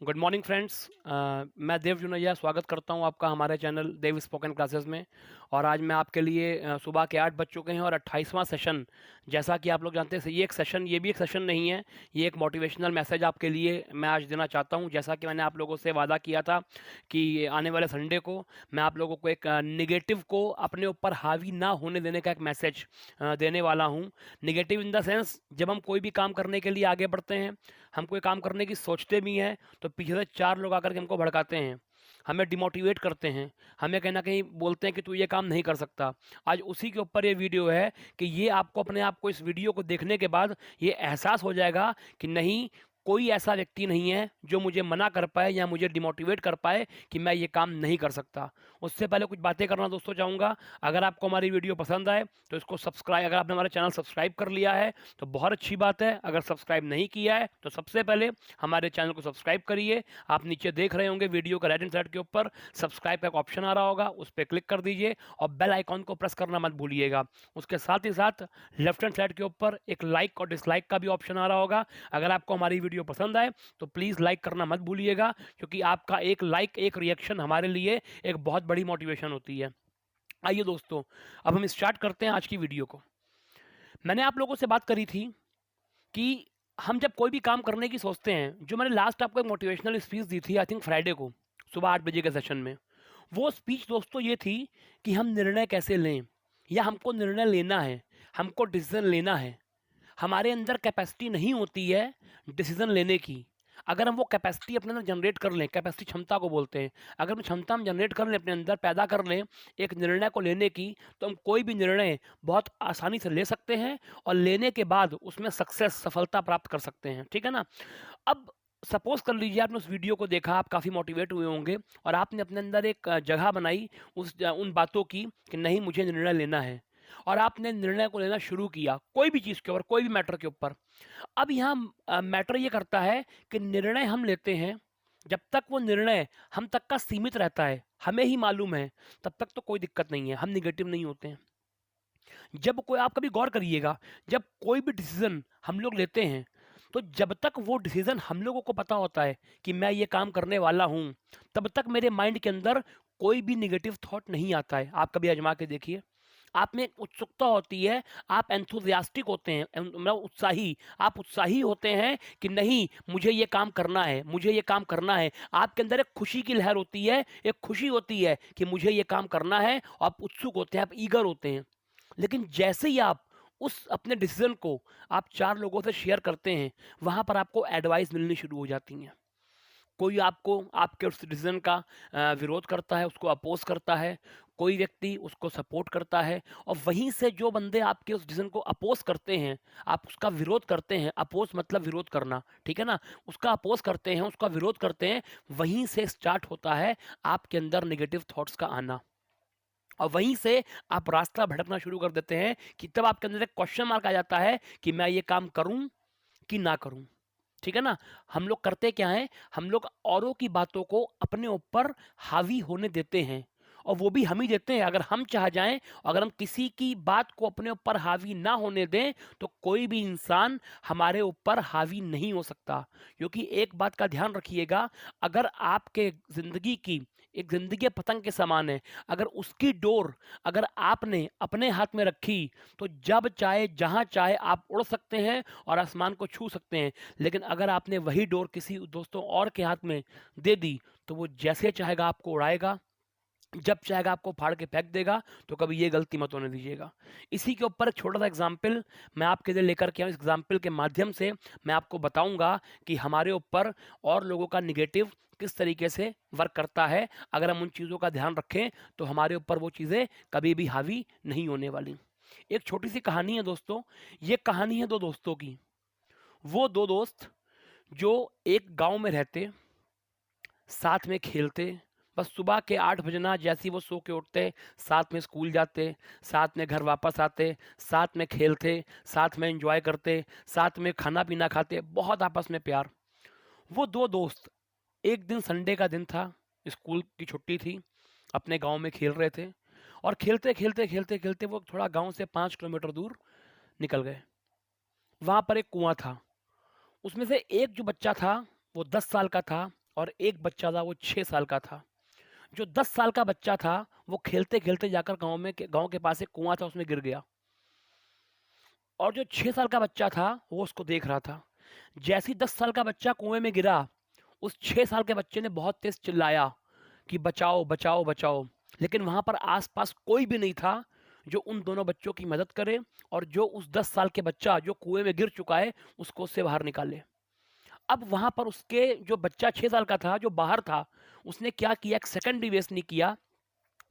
Good morning friends. मैं देव जुनैया स्वागत करता हूं आपका हमारे चैनल देव स्पोकन क्लासेस में। और आज मैं आपके लिए सुबह के 8 बज चुके हैं और 28वां सेशन, जैसा कि आप लोग जानते हैं, ये भी एक सेशन नहीं है। ये एक मोटिवेशनल मैसेज आपके लिए मैं आज देना चाहता हूं। जैसा कि मैंने आप लोगों से वादा किया था कि आने वाले संडे को मैं आप लोगों को एक नेगेटिव को अपने ऊपर हावी ना होने देने का एक मैसेज देने वाला हूं। नेगेटिव इन द सेंस, जब हम कोई भी काम करने के लिए आगे बढ़ते हैं, हम कोई काम करने की सोचते भी हैं, तो पीछे से 4 लोग आकर के हमको भड़काते हैं, हमें डिमोटिवेट करते हैं, हमें कहीं न कहीं बोलते हैं कि तू ये काम नहीं कर सकता। आज उसी के ऊपर ये वीडियो है कि ये आपको अपने आप को, इस वीडियो को देखने के बाद ये एहसास हो जाएगा कि नहीं, कोई ऐसा व्यक्ति नहीं है जो मुझे मना कर पाए या मुझे डिमोटिवेट कर पाए कि मैं ये काम नहीं कर सकता। उससे पहले कुछ बातें करना दोस्तों चाहूँगा। अगर आपको हमारी वीडियो पसंद आए तो इसको सब्सक्राइब, अगर आपने हमारा चैनल सब्सक्राइब कर लिया है तो बहुत अच्छी बात है। अगर सब्सक्राइब नहीं किया है तो सबसे पहले हमारे चैनल को सब्सक्राइब करिए। आप नीचे देख रहे होंगे वीडियो का राइट हैंड साइड के ऊपर सब्सक्राइब का एक ऑप्शन आ रहा होगा, उस पर क्लिक कर दीजिए और बेल आइकॉन को प्रेस करना मत भूलिएगा। उसके साथ ही साथ लेफ्ट हैंड साइड के ऊपर एक लाइक और डिसलाइक का भी ऑप्शन आ रहा होगा। अगर आपको हमारी वीडियो पसंद आए तो प्लीज़ लाइक करना मत भूलिएगा, क्योंकि आपका एक लाइक, एक रिएक्शन हमारे लिए एक बहुत बड़ी मोटिवेशन होती है। आइए दोस्तों, अब हम स्टार्ट करते हैं आज की वीडियो को। मैंने आप लोगों से बात करी थी कि हम जब कोई भी काम करने की सोचते हैं, जो मैंने लास्ट आपको एक मोटिवेशनल स्पीच दी थी, आई थिंक फ्राइडे को सुबह 8 बजे के सेशन में। वो स्पीच दोस्तों ये थी कि हम निर्णय कैसे लें, या हमको निर्णय लेना है, हमको डिसीजन लेना है। हमारे अंदर कैपेसिटी नहीं होती है डिसीजन लेने की। अगर हम वो कैपेसिटी अपने अंदर जनरेट कर लें, कैपेसिटी क्षमता को बोलते हैं, अगर वो क्षमता हम जनरेट कर लें, अपने अंदर पैदा कर लें एक निर्णय को लेने की, तो हम कोई भी निर्णय बहुत आसानी से ले सकते हैं और लेने के बाद उसमें सक्सेस, सफलता प्राप्त कर सकते हैं। ठीक है ना? अब सपोज कर लीजिए आपने उस वीडियो को देखा, आप काफ़ी मोटिवेट हुए होंगे और आपने अपने अंदर एक जगह बनाई उन बातों की कि नहीं, मुझे निर्णय लेना है, और आपने निर्णय को लेना शुरू किया कोई भी चीज़ के ऊपर, कोई भी मैटर के ऊपर। अब यहाँ मैटर ये करता है कि निर्णय हम लेते हैं, जब तक वो निर्णय हम तक का सीमित रहता है, हमें ही मालूम है, तब तक तो कोई दिक्कत नहीं है, हम निगेटिव नहीं होते हैं। जब कोई, आप कभी गौर करिएगा, जब कोई भी डिसीजन हम लोग लेते हैं, तो जब तक वो डिसीजन हम लोगों को पता होता है कि मैं ये काम करने वाला हूँ, तब तक मेरे माइंड के अंदर कोई भी निगेटिव थॉट नहीं आता है। आप कभी आजमा के देखिए, आप में एक उत्सुकता होती है, आप एंथुसियास्टिक होते हैं, मतलब उत्साही, आप उत्साही होते हैं कि नहीं, मुझे ये काम करना है, मुझे ये काम करना है। आपके अंदर एक खुशी की लहर होती है, एक खुशी होती है कि मुझे ये काम करना है, और आप उत्सुक होते हैं, आप ईगर होते हैं। लेकिन जैसे ही आप उस अपने डिसीजन को आप 4 लोगों से शेयर करते हैं, वहाँ पर आपको एडवाइस मिलनी शुरू हो जाती हैं। कोई आपको, आपके उस डिसीजन का विरोध करता है, उसको अपोज करता है, कोई व्यक्ति उसको सपोर्ट करता है, और वहीं से जो बंदे आपके उस डिसीजन को अपोज करते हैं, आप उसका विरोध करते हैं, अपोज मतलब विरोध करना, ठीक है ना? उसका अपोज करते हैं, उसका विरोध करते हैं, वहीं से स्टार्ट होता है आपके अंदर नेगेटिव थॉट्स का आना। और वहीं से आप रास्ता भटकना शुरू कर देते हैं कि तब आपके अंदर एक क्वेश्चन मार्क आ जाता है कि मैं ये काम करूं कि ना करूं। ठीक है ना? हम लोग करते क्या हैं, हम लोग औरों की बातों को अपने ऊपर हावी होने देते हैं, और वो भी हम ही देते हैं। अगर हम चाह जाएं, अगर हम किसी की बात को अपने ऊपर हावी ना होने दें, तो कोई भी इंसान हमारे ऊपर हावी नहीं हो सकता। क्योंकि एक बात का ध्यान रखिएगा, अगर आपके ज़िंदगी की एक ज़िंदगी पतंग के समान है, अगर उसकी डोर अगर आपने अपने हाथ में रखी, तो जब चाहे जहाँ चाहे आप उड़ सकते हैं और आसमान को छू सकते हैं। लेकिन अगर आपने वही डोर किसी दोस्तों और के हाथ में दे दी, तो वो जैसे चाहेगा आपको उड़ाएगा, जब चाहेगा आपको फाड़ के फेंक देगा। तो कभी ये गलती मत होने दीजिएगा। इसी के ऊपर एक छोटा सा एग्जाम्पल मैं आपके लिए लेकर के आऊँ। इस एग्जाम्पल के माध्यम से मैं आपको बताऊंगा कि हमारे ऊपर और लोगों का निगेटिव किस तरीके से वर्क करता है। अगर हम उन चीज़ों का ध्यान रखें तो हमारे ऊपर वो चीज़ें कभी भी हावी नहीं होने वाली। एक छोटी सी कहानी है दोस्तों, ये कहानी है दो दोस्तों की। वो दो दोस्त जो एक गांव में रहते, साथ में खेलते, बस सुबह के 8 बजना जैसे ही वो सो के उठते, साथ में स्कूल जाते, साथ में घर वापस आते, साथ में खेलते, साथ में एंजॉय करते, साथ में खाना पीना खाते, बहुत आपस में प्यार। वो दो दोस्त, एक दिन संडे का दिन था, स्कूल की छुट्टी थी, अपने गांव में खेल रहे थे, और खेलते खेलते खेलते खेलते वो थोड़ा गांव से 5 किलोमीटर दूर निकल गए। वहां पर एक कुआं था, उसमें से एक जो बच्चा था वो 10 साल का था, और एक बच्चा था वो 6 साल का था। जो 10 साल का बच्चा था वो खेलते-खेलते जाकर गाँव के पास एक कुआँ था उसमें गिर गया। और जो 6 साल का बच्चा था वो उसको देख रहा था। जैसे ही 10 साल का बच्चा कुएँ में गिरा, उस 6 साल के बच्चे ने बहुत तेज़ चिल्लाया कि बचाओ, बचाओ, बचाओ। लेकिन वहाँ पर आस-पास कोई भी नहीं था जो उन दोनों बच्चों की मदद करे और जो उस 10 साल के बच्चा जो कुएँ में गिर चुका है उसको उससे बाहर निकाले। अब वहाँ पर उसके जो बच्चा 6 साल का था जो बाहर था, उसने क्या किया, एक सेकंड भी वेस्ट नहीं किया।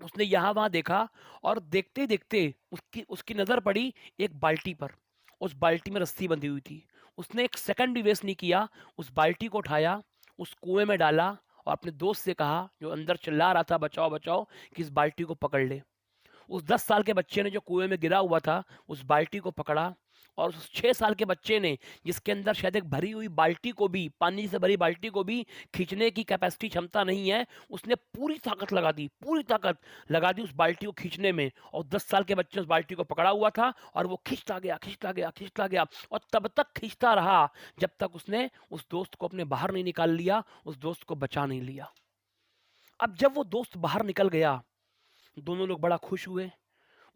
उसने यहाँ-वहाँ देखा और देखते-देखते उसकी उसकी नज़र पड़ी एक बाल्टी पर। उस बाल्टी में रस्सी बंधी हुई थी। उसने एक सेकंड भी वेस्ट नहीं किया, उस बाल्टी को उठाया, उस कुएँ में डाला और अपने दोस्त से कहा, जो अंदर चिल्ला रहा था बचाओ, बचाओ, कि इस बाल्टी को पकड़ ले। उस 10 साल के बच्चे ने जो कुएँ में गिरा हुआ था, उस बाल्टी को पकड़ा और उस 6 साल के बच्चे ने, जिसके अंदर शायद एक भरी हुई बाल्टी को भी, पानी से भरी बाल्टी को भी खींचने की कैपेसिटी क्षमता नहीं है, उसने पूरी ताकत लगा दी उस बाल्टी को खींचने में और 10 साल के बच्चे ने उस बाल्टी को पकड़ा हुआ था और वो खींचता गया, खींचता गया, खींचता गया और तब तक खींचता रहा, जब तक उसने उस दोस्त को अपने बाहर नहीं निकाल लिया, उस दोस्त को बचा नहीं लिया। अब जब वो दोस्त बाहर निकल गया, दोनों लोग बड़ा खुश हुए।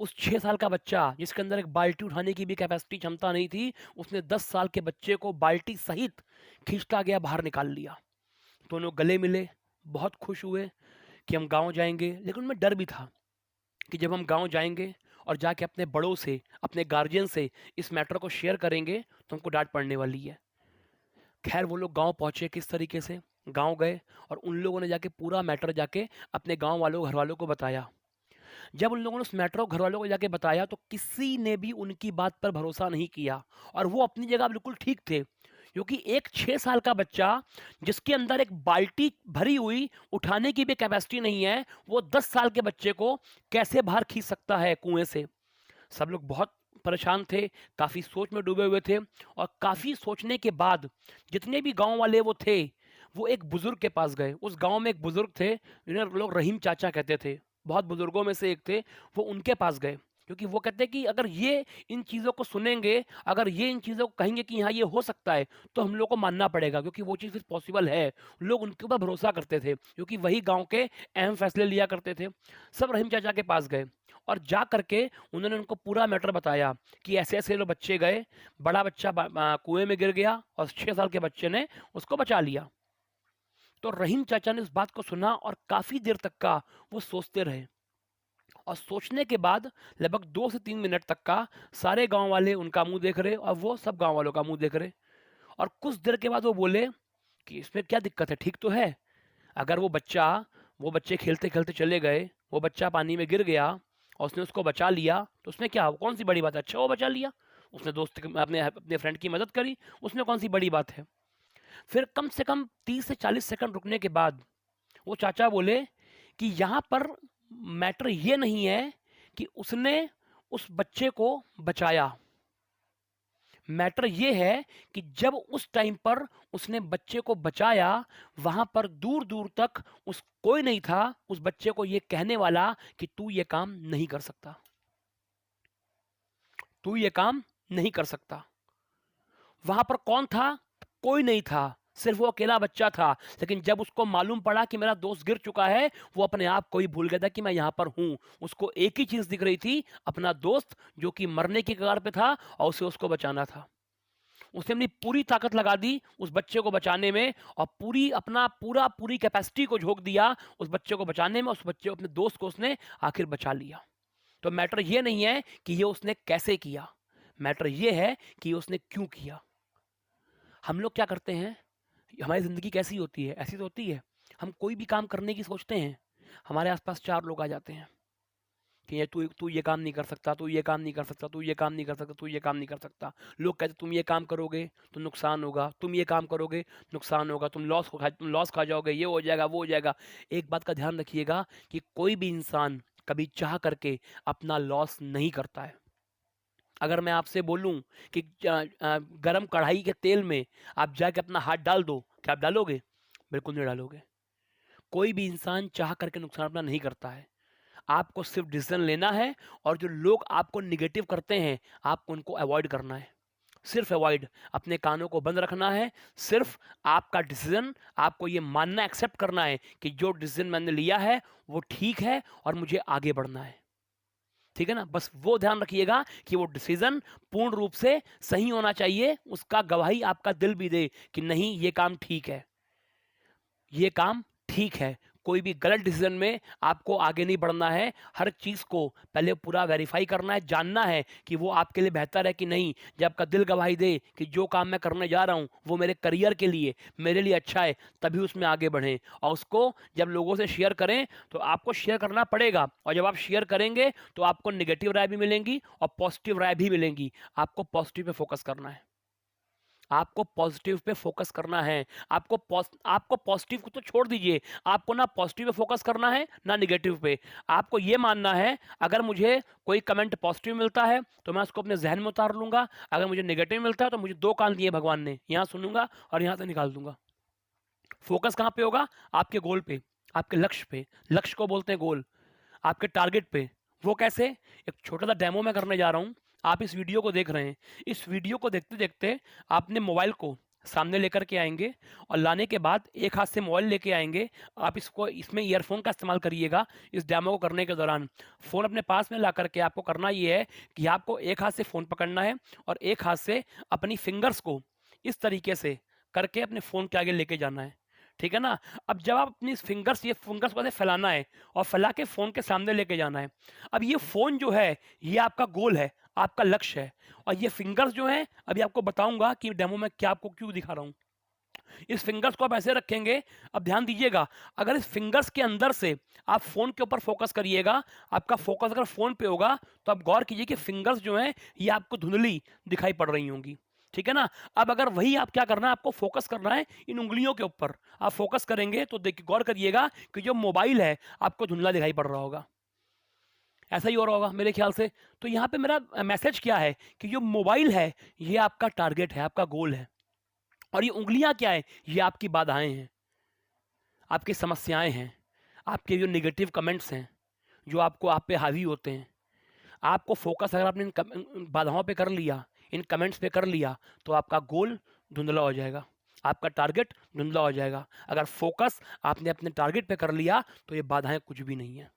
उस 6 साल का बच्चा जिसके अंदर एक बाल्टी उठाने की भी कैपेसिटी क्षमता नहीं थी, उसने 10 साल के बच्चे को बाल्टी सहित खींचता गया बाहर निकाल लिया। दोनों गले मिले, बहुत खुश हुए कि हम गाँव जाएँगे, लेकिन उनमें डर भी था कि जब हम गाँव जाएँगे और जाके अपने बड़ों से, अपने गार्जियन से इस मैटर को शेयर करेंगे, तो हमको डाँट पड़ने वाली है। खैर वो लोग गाँव पहुँचे किस तरीके से, गाँव गए और उन लोगों ने जाके पूरा मैटर जाके अपने गाँव वालों, घरवालों को बताया। जब उन लोगों ने उस मैटर को घरवालों को जाके बताया तो किसी ने भी उनकी बात पर भरोसा नहीं किया और वो अपनी जगह बिल्कुल ठीक थे, क्योंकि एक 6 साल का बच्चा जिसके अंदर एक बाल्टी भरी हुई उठाने की भी कैपेसिटी नहीं है, वो 10 साल के बच्चे को कैसे बाहर खींच सकता है कुएं से। सब लोग बहुत परेशान थे, काफ़ी सोच में डूबे हुए थे और काफ़ी सोचने के बाद जितने भी गांव वाले वो थे, वो एक बुजुर्ग के पास गए। उस गांव में एक बुजुर्ग थे, जिन्हें लोग रहीम चाचा कहते थे, बहुत बुजुर्गों में से एक थे। वो उनके पास गए क्योंकि वो कहते हैं कि अगर ये इन चीज़ों को सुनेंगे, अगर ये इन चीज़ों को कहेंगे कि हाँ ये हो सकता है, तो हम लोग को मानना पड़ेगा क्योंकि वो चीज़ फिर पॉसिबल है। लोग उनके ऊपर भरोसा करते थे क्योंकि वही गांव के अहम फैसले लिया करते थे। सब रहीम चाचा के पास गए और जा करके उन्होंने उनको पूरा मैटर बताया कि ऐसे-ऐसे लो बच्चे गए, बड़ा बच्चा कुएँ में गिर गया और 6 साल के बच्चे ने उसको बचा लिया। तो रहीम चाचा ने उस बात को सुना और काफ़ी देर तक का वो सोचते रहे और सोचने के बाद लगभग 2 से 3 मिनट तक का सारे गाँव वाले उनका मुँह देख रहे और वो सब गाँव वालों का मुँह देख रहे और कुछ देर के बाद वो बोले कि इसमें क्या दिक्कत है, ठीक तो है? अगर वो बच्चे खेलते-खेलते चले गए, वो बच्चा पानी में गिर गया और उसने उसको बचा लिया, तो उसमें क्या, कौन-सी बड़ी बात है? अच्छा वो बचा लिया, उसने दोस्त क अपने अपने फ्रेंड की मदद करी, उसमें कौन-सी बड़ी बात है? फिर कम से कम 30 से 40 सेकंड रुकने के बाद वो चाचा बोले कि यहाँ पर मैटर ये नहीं है कि उसने उस बच्चे को बचाया। मैटर ये है कि जब उस टाइम पर उसने बच्चे को बचाया, वहां पर दूर दूर तक उस कोई नहीं था उस बच्चे को ये कहने वाला कि तू ये काम नहीं कर सकता, तू ये काम नहीं कर सकता। वहां पर कौन था? कोई नहीं था, सिर्फ वो अकेला बच्चा था। लेकिन जब उसको मालूम पड़ा कि मेरा दोस्त गिर चुका है, वो अपने आप को ही भूल गया था कि मैं यहाँ पर हूँ। उसको एक ही चीज़ दिख रही थी, अपना दोस्त जो कि मरने की कगार पे था और उसे उसको बचाना था। उसने अपनी पूरी ताकत लगा दी उस बच्चे को बचाने में और पूरी कैपेसिटी को झोंक दिया उस बच्चे को बचाने में। उस बच्चे को, अपने दोस्त को उसने आखिर बचा लिया। तो मैटर ये नहीं है कि ये उसने कैसे किया, मैटर ये है कि ये उसने क्यों किया। हम लोग क्या करते हैं, हमारी ज़िंदगी कैसी होती है, ऐसी तो होती है, हम कोई भी काम करने की सोचते हैं, हमारे आसपास 4 लोग आ जाते हैं कि ये तू तू ये काम नहीं कर सकता, तू ये काम नहीं कर सकता, तू ये काम नहीं कर सकता, तू ये काम नहीं कर सकता। लोग कहते तुम ये काम करोगे तो नुकसान होगा, तुम ये काम करोगे नुकसान होगा, तुम लॉस खा जाओगे, ये हो जाएगा, वो हो जाएगा। एक बात का ध्यान रखिएगा कि कोई भी इंसान कभी चाह करके अपना लॉस नहीं करता है। अगर मैं आपसे बोलूँ कि गरम कढ़ाई के तेल में आप जाके अपना हाथ डाल दो, क्या आप डालोगे? बिल्कुल नहीं डालोगे। कोई भी इंसान चाह करके नुकसान अपना नहीं करता है। आपको सिर्फ डिसीजन लेना है और जो लोग आपको निगेटिव करते हैं, आपको उनको अवॉइड करना है। सिर्फ अवॉइड, अपने कानों को बंद रखना है। सिर्फ आपका डिसीजन, आपको ये मानना, एक्सेप्ट करना है कि जो डिसीजन मैंने लिया है वो ठीक है और मुझे आगे बढ़ना है। ठीक है ना? बस वो ध्यान रखिएगा कि वो डिसीजन पूर्ण रूप से सही होना चाहिए, उसका गवाही आपका दिल भी दे कि नहीं, ये काम ठीक है, ये काम ठीक है। कोई भी गलत डिसीजन में आपको आगे नहीं बढ़ना है। हर चीज़ को पहले पूरा वेरीफाई करना है, जानना है कि वो आपके लिए बेहतर है कि नहीं। जब आपका दिल गवाही दे कि जो काम मैं करने जा रहा हूँ वो मेरे करियर के लिए, मेरे लिए अच्छा है, तभी उसमें आगे बढ़ें। और उसको जब लोगों से शेयर करें तो आपको शेयर करना पड़ेगा, और जब आप शेयर करेंगे तो आपको नेगेटिव राय भी मिलेंगी और पॉजिटिव राय भी मिलेंगी। आपको पॉजिटिव पे फोकस करना है, आपको पॉजिटिव पे फोकस करना है। आपको पॉजिटिव को तो छोड़ दीजिए, आपको ना पॉजिटिव पे फोकस करना है ना नेगेटिव पे। आपको ये मानना है, अगर मुझे कोई कमेंट पॉजिटिव मिलता है तो मैं उसको अपने जहन में उतार लूंगा, अगर मुझे नेगेटिव मिलता है तो मुझे दो कान दिए भगवान ने, यहाँ सुनूंगा और यहाँ से निकाल दूंगा। फोकस कहाँ पे होगा? आपके गोल पे, आपके लक्ष्य पे। लक्ष्य को बोलते हैं गोल। आपके टारगेट पे। वो कैसे? एक छोटा सा डेमो मैं करने जा रहा हूँ। आप इस वीडियो को देख रहे हैं, इस वीडियो को देखते देखते आपने मोबाइल को सामने लेकर के आएंगे, और लाने के बाद एक हाथ से मोबाइल लेके आएंगे। आप इसमें ईयरफोन का इस्तेमाल करिएगा इस डेमो को करने के दौरान। फ़ोन अपने पास में ला करके आपको करना ये है कि आपको एक हाथ से फ़ोन पकड़ना है और एक हाथ से अपनी फिंगर्स को इस तरीके से करके अपने फ़ोन के आगे लेके जाना है। ठीक है ना? अब जब आप अपनी ये फिंगर्स को ऐसे फैलाना है और फैला के फ़ोन के सामने लेके जाना है। अब ये फ़ोन जो है, ये आपका गोल है, आपका लक्ष्य है, और ये फिंगर्स जो हैं, अभी आपको बताऊँगा कि डेमो में क्या आपको क्यों दिखा रहा हूँ। इस फिंगर्स को आप ऐसे रखेंगे, अब ध्यान दीजिएगा, अगर इस फिंगर्स के अंदर से आप फ़ोन के ऊपर फ़ोकस करिएगा, आपका फ़ोकस अगर फ़ोन पे होगा, तो आप गौर कीजिए कि फिंगर्स जो हैं, ये आपको धुंधली दिखाई पड़ रही होंगी। ठीक है ना? अब अगर वही आप क्या करना है, आपको फ़ोकस करना है इन उँगलियों के ऊपर। आप फ़ोकस करेंगे तो देखिए, गौर करिएगा कि जो मोबाइल है, आपको धुंधला दिखाई पड़ रहा होगा। ऐसा ही हो रहा होगा मेरे ख्याल से। तो यहाँ पे मेरा मैसेज क्या है कि जो मोबाइल है, ये आपका टारगेट है, आपका गोल है। और ये उँगलियाँ क्या है? ये आपकी बाधाएँ हैं, आपकी समस्याएँ हैं, आपके जो नेगेटिव कमेंट्स हैं, जो आप पे हावी होते हैं। आपको फ़ोकस अगर आपने इन बाधाओं पे कर लिया, इन कमेंट्स पे कर लिया, तो आपका गोल धुंधला हो जाएगा, आपका टारगेट धुंधला हो जाएगा। अगर फ़ोकस आपने अपने टारगेट पे कर लिया, तो ये बाधाएँ कुछ भी नहीं हैं।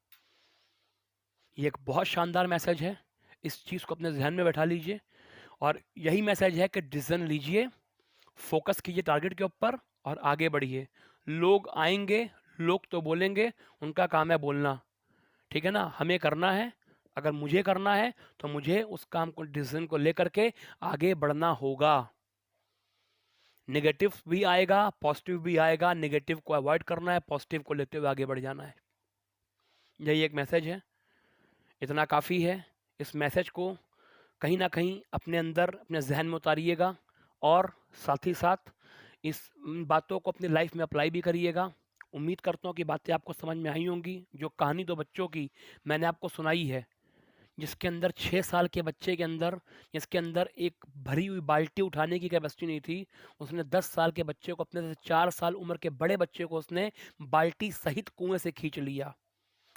ये एक बहुत शानदार मैसेज है, इस चीज़ को अपने ज़हन में बैठा लीजिए, और यही मैसेज है कि डिसीज़न लीजिए, फ़ोकस कीजिए टारगेट के ऊपर और आगे बढ़िए। लोग आएँगे, लोग तो बोलेंगे, उनका काम है बोलना। ठीक है ना? हमें करना है, अगर मुझे करना है तो मुझे उस काम को, डिसीजन को लेकर के आगे बढ़ना होगा। नेगेटिव भी आएगा, पॉजिटिव भी आएगा। नेगेटिव को अवॉइड करना है, पॉजिटिव को लेते हुए आगे बढ़ जाना है। यही एक मैसेज है, इतना काफ़ी है। इस मैसेज को कहीं ना कहीं अपने अंदर, अपने जहन में उतारिएगा, और साथ ही साथ इस बातों को अपनी लाइफ में अप्लाई भी करिएगा। उम्मीद करता हूँ कि बातें आपको समझ में आई होंगी। जो कहानी दो बच्चों की मैंने आपको सुनाई है, जिसके अंदर 6 साल के बच्चे के अंदर, जिसके अंदर एक भरी हुई बाल्टी उठाने की कैपेसिटी नहीं थी, उसने 10 साल के बच्चे को, अपने से 4 साल उम्र के बड़े बच्चे को उसने बाल्टी सहित कुएं से खींच लिया,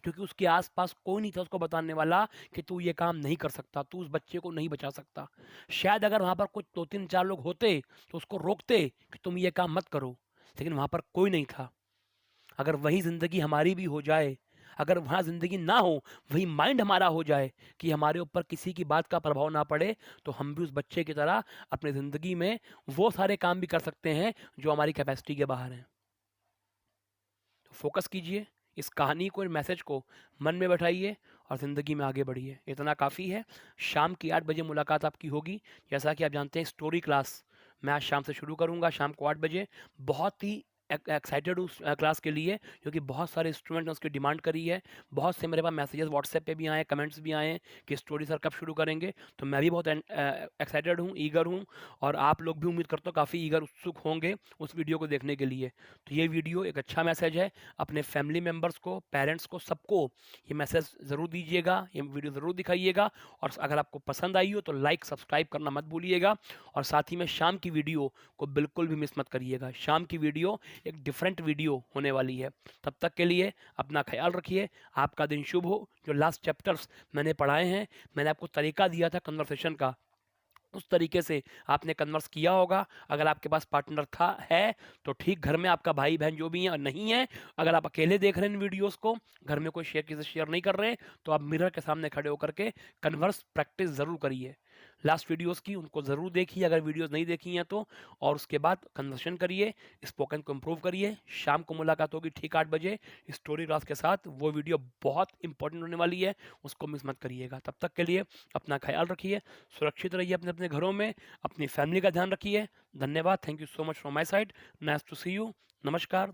क्योंकि उसके आसपास कोई नहीं था उसको बताने वाला कि तू ये काम नहीं कर सकता, तू उस बच्चे को नहीं बचा सकता। शायद अगर वहाँ पर कुछ 2-3-4 लोग होते तो उसको रोकते कि तुम ये काम मत करो, लेकिन वहाँ पर कोई नहीं था। अगर वही ज़िंदगी हमारी भी हो जाए, अगर वहाँ ज़िंदगी ना हो, वही माइंड हमारा हो जाए कि हमारे ऊपर किसी की बात का प्रभाव ना पड़े, तो हम भी उस बच्चे की तरह अपनी ज़िंदगी में वो सारे काम भी कर सकते हैं जो हमारी कैपेसिटी के बाहर हैं। तो फोकस कीजिए, इस कहानी को, इस मैसेज को मन में बैठाइए और ज़िंदगी में आगे बढ़िए। इतना काफ़ी है। शाम की 8 बजे मुलाकात आपकी होगी। जैसा कि आप जानते हैं, स्टोरी क्लास मैं आज शाम से शुरू करूँगा, शाम को 8 बजे। बहुत ही एक्साइटेड हूँ उस क्लास के लिए, क्योंकि बहुत सारे स्टूडेंट ने उसकी डिमांड करी है। बहुत से मेरे पास मैसेजेस व्हाट्सएप पे भी आए, कमेंट्स भी आए हैं कि स्टोरी सर कब शुरू करेंगे। तो मैं भी बहुत एक्साइटेड हूँ, ईगर हूँ, और आप लोग भी उम्मीद करता हूँ काफ़ी ईगर, उत्सुक होंगे उस वीडियो को देखने के लिए। तो ये वीडियो एक अच्छा मैसेज है। अपने फैमिली मेम्बर्स को, पेरेंट्स को, सबको ये मैसेज ज़रूर दीजिएगा, ये वीडियो ज़रूर दिखाइएगा। और अगर आपको पसंद आई हो तो लाइक, सब्सक्राइब करना मत भूलिएगा। और साथ ही में शाम की वीडियो को बिल्कुल भी मिस मत करिएगा। शाम की वीडियो एक डिफरेंट वीडियो होने वाली है। तब तक के लिए अपना ख्याल रखिए। आपका दिन शुभ हो। जो लास्ट चैप्टर्स मैंने पढ़ाए हैं, मैंने आपको तरीका दिया था कन्वर्सेशन का, उस तरीके से आपने कन्वर्स किया होगा। अगर आपके पास पार्टनर है, तो ठीक, घर में आपका भाई-बहन जो भी हैं, और नहीं है, अगर आप अकेले देख रहे हैं इन वीडियोज़ को, घर में कोई किसी से शेयर नहीं कर रहे हैं, तो आप मिरर के सामने खड़े होकर के कन्वर्स प्रैक्टिस ज़रूर करिए। लास्ट वीडियोज़ की उनको ज़रूर देखिए अगर वीडियोज़ नहीं देखी हैं तो, और उसके बाद कन्वर्सेशन करिए, स्पोकन को इम्प्रूव करिए। शाम को मुलाकात होगी ठीक 8 बजे स्टोरी क्लास के साथ। वो वीडियो बहुत इंपॉर्टेंट होने वाली है, उसको मिस मत करिएगा। तब तक के लिए अपना ख्याल रखिए, सुरक्षित रहिए अपने अपने घरों में, अपनी फैमिली का ध्यान रखिए। धन्यवाद। Thank you so much from my side. Nice to see you. नमस्कार।